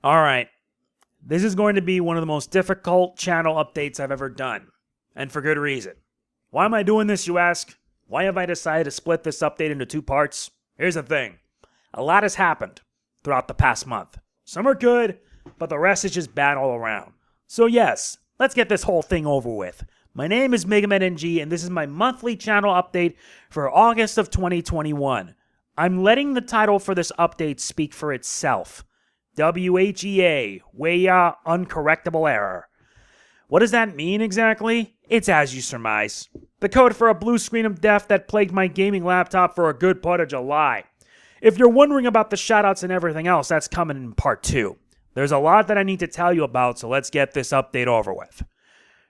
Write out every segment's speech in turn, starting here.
Alright, this is going to be one of the most difficult channel updates I've ever done. And for good reason. Why am I doing this, you ask? Why have I decided to split this update into two parts? Here's the thing. A lot has happened throughout the past month. Some are good, but the rest is just bad all around. So yes, let's get this whole thing over with. My name is MegamanNG, and this is my monthly channel update for August of 2021. I'm letting the title for this update speak for itself. WHEA, WHEA Uncorrectable Error. What does that mean exactly? It's as you surmise. The code for a blue screen of death that plagued my gaming laptop for a good part of July. If you're wondering about the shoutouts and everything else, that's coming in part 2. There's a lot that I need to tell you about, so let's get this update over with.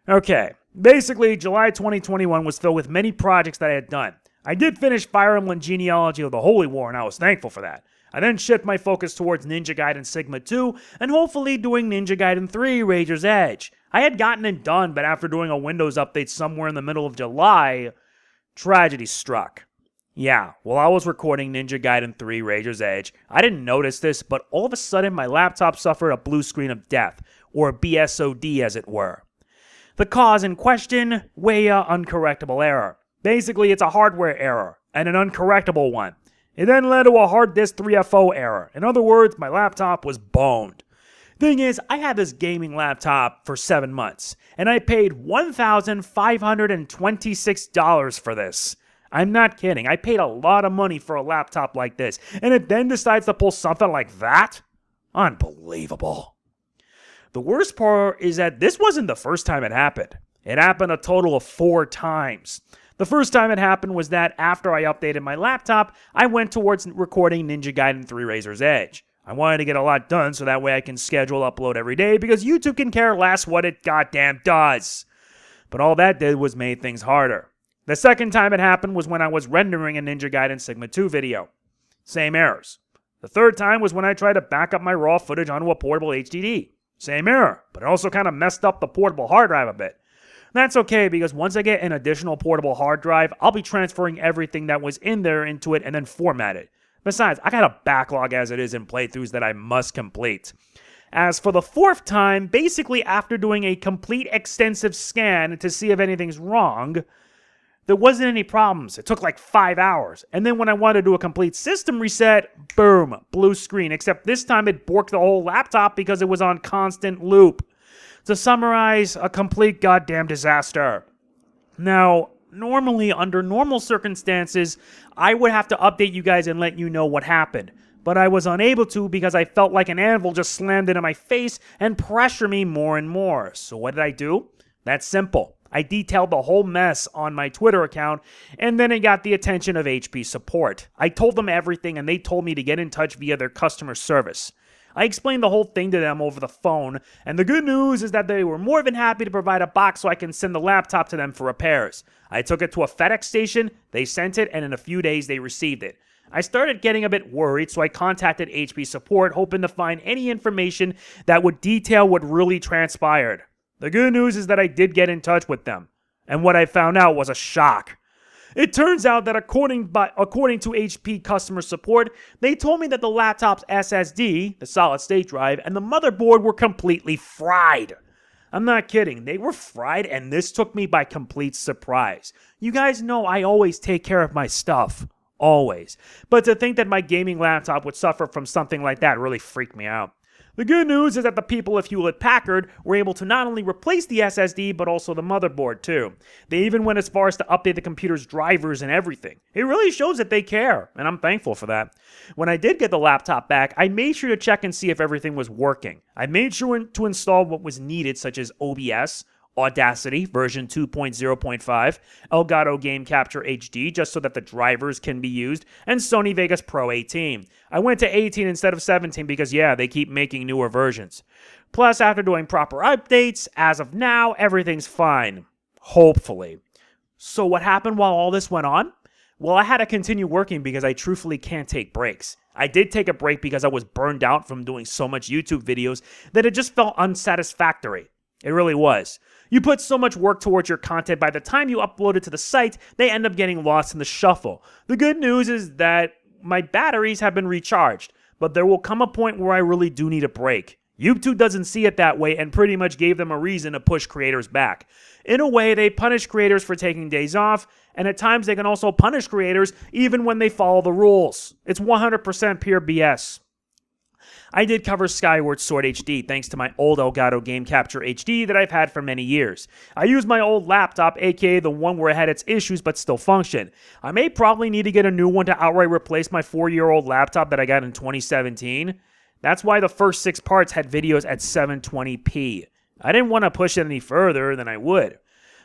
Okay, basically July 2021 was filled with many projects that I had done. I did finish Fire Emblem Genealogy of the Holy War, and I was thankful for that. I then shift my focus towards Ninja Gaiden Sigma 2, and hopefully doing Ninja Gaiden 3 Razor's Edge. I had gotten it done, but after doing a Windows update somewhere in the middle of July, tragedy struck. Yeah, while I was recording Ninja Gaiden 3 Razor's Edge, I didn't notice this, but all of a sudden my laptop suffered a blue screen of death, or BSOD as it were. The cause in question, WHEA Uncorrectable Error. Basically, it's a hardware error, and an uncorrectable one. It then led to a hard disk 3FO error. In other words, my laptop was boned. Thing is, I had this gaming laptop for 7 months, and I paid $1,526 for this. I'm not kidding. I paid a lot of money for a laptop like this, and it then decides to pull something like that? Unbelievable. The worst part is that this wasn't the first time it happened. It happened a total of 4 times. The first time it happened was that after I updated my laptop, I went towards recording Ninja Gaiden 3 Razor's Edge. I wanted to get a lot done so that way I can schedule upload every day because YouTube can care less what it goddamn does. But all that did was made things harder. The second time it happened was when I was rendering a Ninja Gaiden Sigma 2 video. Same errors. The third time was when I tried to back up my raw footage onto a portable HDD. Same error, but it also kind of messed up the portable hard drive a bit. That's okay because once I get an additional portable hard drive, I'll be transferring everything that was in there into it and then format it. Besides, I got a backlog as it is in playthroughs that I must complete. As for the fourth time, basically after doing a complete extensive scan to see if anything's wrong, there wasn't any problems. It took like 5 hours. And then when I wanted to do a complete system reset, boom, blue screen. Except this time it borked the whole laptop because it was on constant loop. To summarize, a complete goddamn disaster. Now, normally, under normal circumstances, I would have to update you guys and let you know what happened. But I was unable to because I felt like an anvil just slammed into my face and pressured me more and more. So what did I do? That's simple. I detailed the whole mess on my Twitter account, and then it got the attention of HP support. I told them everything, and they told me to get in touch via their customer service. I explained the whole thing to them over the phone, and the good news is that they were more than happy to provide a box so I can send the laptop to them for repairs. I took it to a FedEx station, they sent it, and in a few days they received it. I started getting a bit worried, so I contacted HP support, hoping to find any information that would detail what really transpired. The good news is that I did get in touch with them, and what I found out was a shock. It turns out that according to HP customer support, they told me that the laptop's SSD, the solid state drive, and the motherboard were completely fried. I'm not kidding. They were fried, and this took me by complete surprise. You guys know I always take care of my stuff. Always. But to think that my gaming laptop would suffer from something like that really freaked me out. The good news is that the people of Hewlett-Packard were able to not only replace the SSD, but also the motherboard too. They even went as far as to update the computer's drivers and everything. It really shows that they care, and I'm thankful for that. When I did get the laptop back, I made sure to check and see if everything was working. I made sure to install what was needed, such as OBS, Audacity version 2.0.5, Elgato Game Capture HD just so that the drivers can be used, and Sony Vegas Pro 18. I went to 18 instead of 17 because yeah, they keep making newer versions. Plus, after doing proper updates, as of now, everything's fine. Hopefully. So what happened while all this went on? Well, I had to continue working because I truthfully can't take breaks. I did take a break because I was burned out from doing so much YouTube videos that it just felt unsatisfactory. It really was. You put so much work towards your content, by the time you upload it to the site, they end up getting lost in the shuffle. The good news is that my batteries have been recharged, but there will come a point where I really do need a break. YouTube doesn't see it that way and pretty much gave them a reason to push creators back. In a way, they punish creators for taking days off, and at times they can also punish creators even when they follow the rules. It's 100% pure BS. I did cover Skyward Sword HD thanks to my old Elgato Game Capture HD that I've had for many years. I use my old laptop, aka the one where it had its issues but still functioned. I may probably need to get a new one to outright replace my 4-year-old laptop that I got in 2017. That's why the first 6 parts had videos at 720p. I didn't want to push it any further than I would.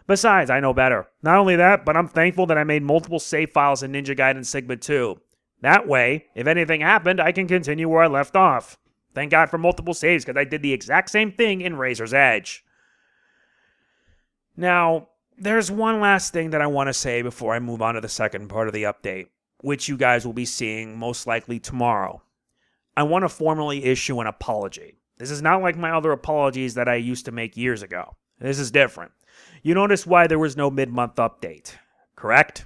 Besides, I know better. Not only that, but I'm thankful that I made multiple save files in Ninja Gaiden Sigma 2. That way, if anything happened, I can continue where I left off. Thank God for multiple saves, because I did the exact same thing in Razor's Edge. Now, there's one last thing that I want to say before I move on to the second part of the update, which you guys will be seeing most likely tomorrow. I want to formally issue an apology. This is not like my other apologies that I used to make years ago. This is different. You notice why there was no mid-month update, correct?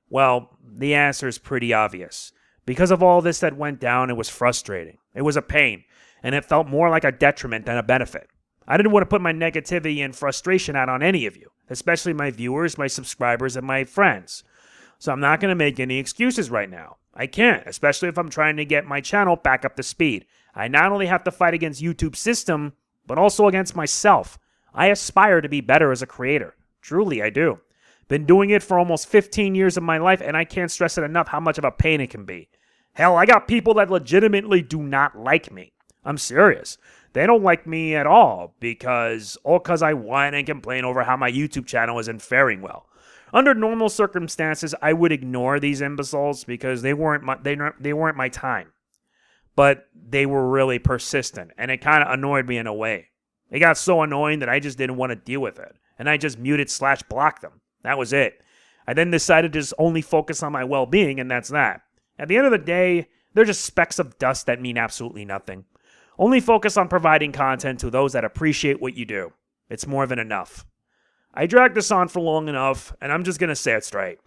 Well, the answer is pretty obvious. Because of all this that went down, it was frustrating. It was a pain, and it felt more like a detriment than a benefit. I didn't want to put my negativity and frustration out on any of you, especially my viewers, my subscribers, and my friends. So I'm not going to make any excuses right now. I can't, especially if I'm trying to get my channel back up to speed. I not only have to fight against YouTube's system, but also against myself. I aspire to be better as a creator. Truly, I do. Been doing it for almost 15 years of my life, and I can't stress it enough how much of a pain it can be. Hell, I got people that legitimately do not like me. I'm serious. They don't like me at all because I whine and complain over how my YouTube channel isn't faring well. Under normal circumstances, I would ignore these imbeciles because they weren't my time. But they were really persistent, and it kind of annoyed me in a way. It got so annoying that I just didn't want to deal with it, and I just muted/blocked them. That was it. I then decided to just only focus on my well-being, and that's that. At the end of the day, they're just specks of dust that mean absolutely nothing. Only focus on providing content to those that appreciate what you do. It's more than enough. I dragged this on for long enough, and I'm just going to say it straight.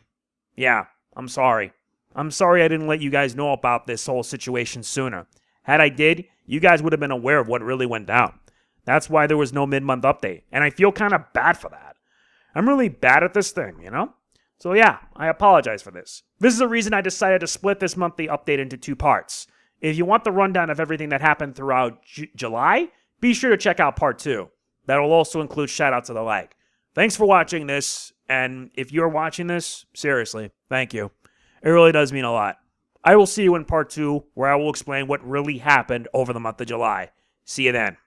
Yeah, I'm sorry. I'm sorry I didn't let you guys know about this whole situation sooner. Had I did, you guys would have been aware of what really went down. That's why there was no mid-month update, and I feel kind of bad for that. I'm really bad at this thing, you know? So yeah, I apologize for this. This is the reason I decided to split this monthly update into 2 parts. If you want the rundown of everything that happened throughout July, be sure to check out part 2. That'll also include shoutouts of the like. Thanks for watching this, and if you're watching this, seriously, thank you. It really does mean a lot. I will see you in part 2, where I will explain what really happened over the month of July. See you then.